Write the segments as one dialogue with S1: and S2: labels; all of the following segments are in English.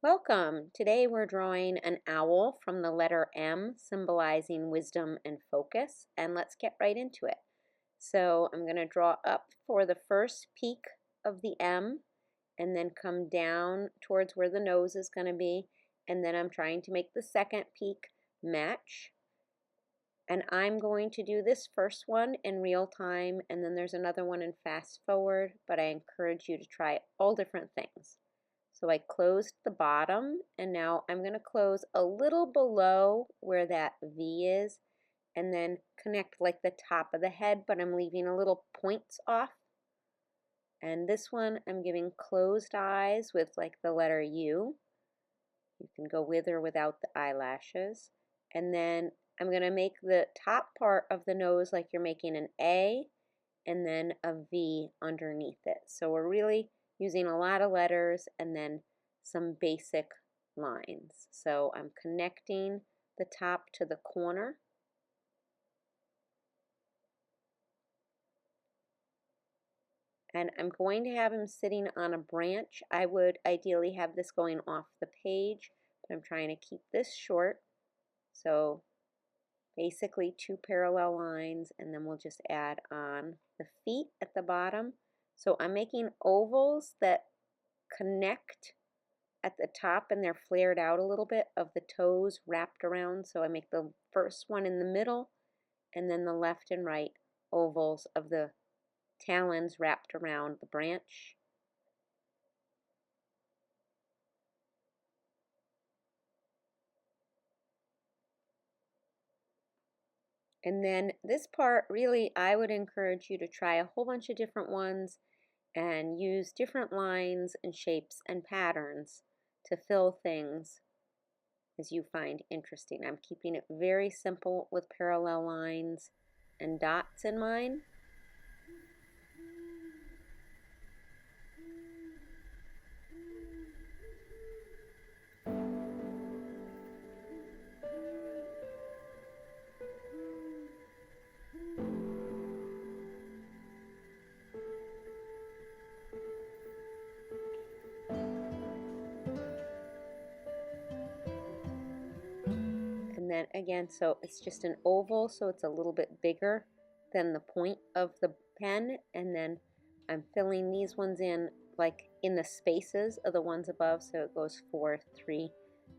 S1: Welcome! Today we're drawing an owl from the letter M, symbolizing wisdom and focus, and let's get right into it. So I'm going to draw up for the first peak of the M, and then come down towards where the nose is going to be, and then I'm trying to make the second peak match. And I'm going to do this first one in real time, and then there's another one in fast forward, but I encourage you to try all different things. So I closed the bottom, and now I'm going to close a little below where that V is, and then connect like the top of the head, but I'm leaving a little points off. And this one I'm giving closed eyes with like the letter U. You can go with or without the eyelashes. And then I'm going to make the top part of the nose like you're making an A, and then a V underneath it. So we're really using a lot of letters and then some basic lines. So I'm connecting the top to the corner. And I'm going to have him sitting on a branch. I would ideally have this going off the page, but I'm trying to keep this short. So basically 2 parallel lines, and then we'll just add on the feet at the bottom. So I'm making ovals that connect at the top, and they're flared out a little bit of the toes wrapped around. So I make the first one in the middle, and then the left and right ovals of the talons wrapped around the branch. And then this part, really, I would encourage you to try a whole bunch of different ones and use different lines and shapes and patterns to fill things as you find interesting. I'm keeping it very simple with parallel lines and dots in mind. And then again, so it's just an oval, so it's a little bit bigger than the point of the pen, and then I'm filling these ones in like in the spaces of the ones above, so it goes 4, 3,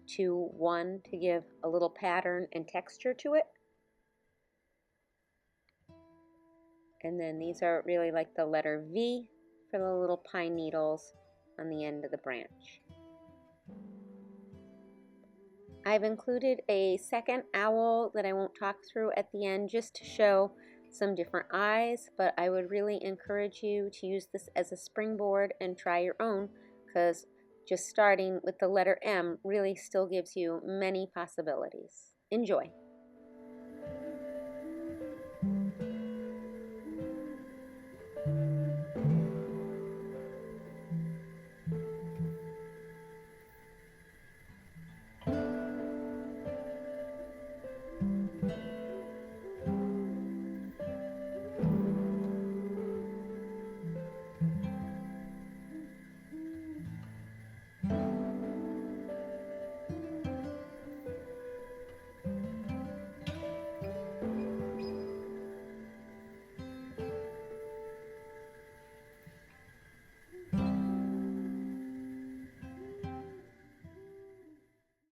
S1: 2, 1 to give a little pattern and texture to it. And then these are really like the letter V for the little pine needles on the end of the branch. I've included a second owl that I won't talk through at the end just to show some different eyes, but I would really encourage you to use this as a springboard and try your own, because just starting with the letter M really still gives you many possibilities. Enjoy!